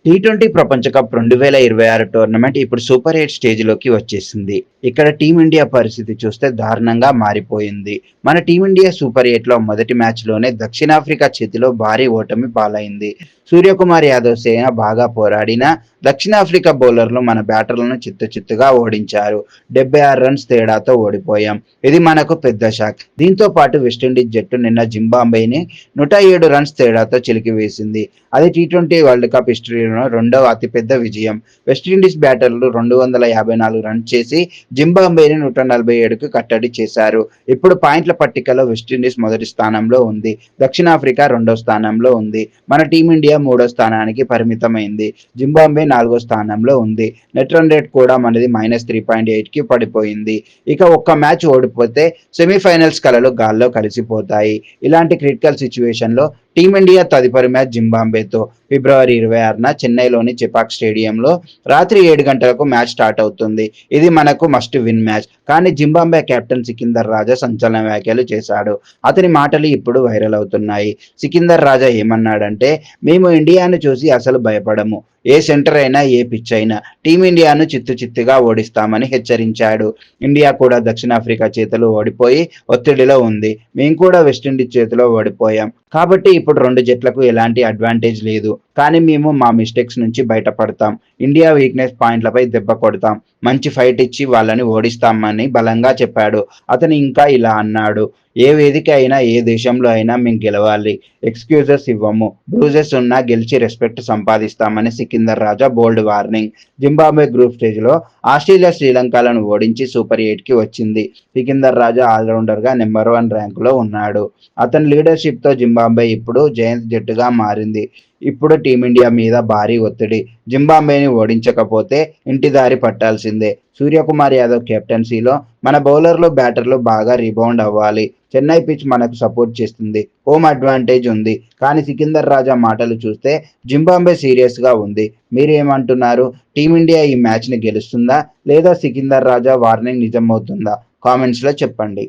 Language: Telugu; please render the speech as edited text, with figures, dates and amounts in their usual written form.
టీ20 ప్రపంచ కప్ 2026 టోర్నమెంట్ ఇప్పుడు సూపర్ 8 స్టేజ్‌లోకి వచ్చేసింది. ఇక్కడ టీమిండియా పరిస్థితి చూస్తే దారుణంగా మారిపోయింది. మన టీమిండియా సూపర్ 8లో మొదటి మ్యాచ్‌లోనే దక్షిణాఫ్రికా చేతిలో భారీ ఓటమి పాలైంది. సూర్యకుమార్ యాదవ్ సేన బాగా పోరాడినా దక్షిణాఫ్రికా బౌలర్లు మన బ్యాటర్లను చిత్తుచిత్తుగా ఓడించారు. 76 రన్స్ తేడాతో ఓడిపోయాం. ఇది మనకు పెద్ద షాక్. దీంతో పాటు వెస్టిండీస్ జట్టు నిన్న జింబాబ్వేని 107 రన్స్ తేడాతో చిలికివేసింది. అది టీ20 వరల్డ్ కప్ హిస్టరీలో రెండవ అతిపెద్ద విజయం. వెస్టిండీస్ బ్యాటర్లు 254 రన్స్ చేసి జింబాబ్వేని 147కు కట్టడి చేశారు. ఇప్పుడు పాయింట్ల పట్టికలో వెస్టిండీస్ మొదటి స్థానంలో ఉంది. దక్షిణాఫ్రికా రెండో స్థానంలో ఉంది. మన టీమిండియా మూడో స్థానానికి పరిమితమైంది. జింబాబ్వే నాలుగో స్థానంలో ఉంది. నెట్ రన్ రేట్ కూడా మనది -3.8కి పడిపోయింది. ఇక ఒక్క మ్యాచ్ ఓడిపోతే సెమీఫైనల్స్ కలలు గాల్లో కలిసిపోతాయి. ఇలాంటి క్రిటికల్ సిచ్యువేషన్లో టీమిండియా తదుపరి మ్యాచ్ జింబాబ్వేతో ఫిబ్రవరి 26న చెన్నైలోని చెపాక్ స్టేడియంలో రాత్రి 7 గంటలకు మ్యాచ్ స్టార్ట్ అవుతుంది. ఇది మనకు మస్ట్ విన్ మ్యాచ్. కానీ జింబాబ్వే కెప్టెన్ సికిందర్ రాజా సంచలన వ్యాఖ్యలు చేశాడు. అతని మాటలు ఇప్పుడు వైరల్ అవుతున్నాయి. సికిందర్ రాజా ఏమన్నాడంటే, మేము ఇండియాను చూసి అసలు భయపడము. ఏ సెంటర్ అయినా ఏ పిచ్ అయినా టీమిండియాను చిత్తుచిత్తుగా ఓడిస్తామని హెచ్చరించాడు. ఇండియా కూడా దక్షిణాఫ్రికా చేతిలో ఓడిపోయి ఒత్తిడిలో ఉంది. మేము కూడా వెస్టిండీస్ చేతిలో ఓడిపోయాం. కాబట్టి ఇప్పుడు రెండు జట్లకు ఎలాంటి అడ్వాంటేజ్ లేదు. కానీ మేము మా మిస్టేక్స్ నుంచి బయటపడతాం. ఇండియా వీక్నెస్ పాయింట్లపై దెబ్బ కొడతాం. మంచి ఫైట్ ఇచ్చి వాళ్ళని ఓడిస్తామని బలంగా చెప్పాడు. అతను ఇంకా ఇలా అన్నాడు, ఏ వేదిక అయినా ఏ దేశంలో అయినా మేము గెలవాలి. ఎక్స్క్యూజెస్ ఇవ్వము. బ్రూజెస్ ఉన్నా గెలిచి రెస్పెక్ట్ సంపాదిస్తామని సికిందర్ రాజా బోల్డ్ వార్నింగ్. జింబాబ్వే గ్రూప్ స్టేజ్లో ఆస్ట్రేలియా శ్రీలంకలను ఓడించి సూపర్ 8కి వచ్చింది. సికిందర్ రాజా ఆల్రౌండర్గా నెంబర్ 1 ర్యాంకులో ఉన్నాడు. అతని లీడర్షిప్తో జింబాబ్వే ఇప్పుడు జయంత్ జట్టుగా మారింది. ఇప్పుడు టీమిండియా మీద భారీ ఒత్తిడి. జింబాబ్వేని ఓడించకపోతే ఇంటి దారి పట్టాల్సిందే. సూర్యకుమార్ యాదవ్ కెప్టెన్సీలో మన బౌలర్లు బ్యాటర్లు బాగా రీబౌండ్ అవ్వాలి. చెన్నై పిచ్ మనకు సపోర్ట్ చేస్తుంది. హోమ్ అడ్వాంటేజ్ ఉంది. కానీ సికిందర్ రాజా మాటలు చూస్తే జింబాబ్వే సీరియస్గా ఉంది. మీరేమంటున్నారు? టీమిండియా ఈ మ్యాచ్ని గెలుస్తుందా లేదా సికిందర్ రాజా వార్నింగ్ నిజమవుతుందా? కామెంట్స్లో చెప్పండి.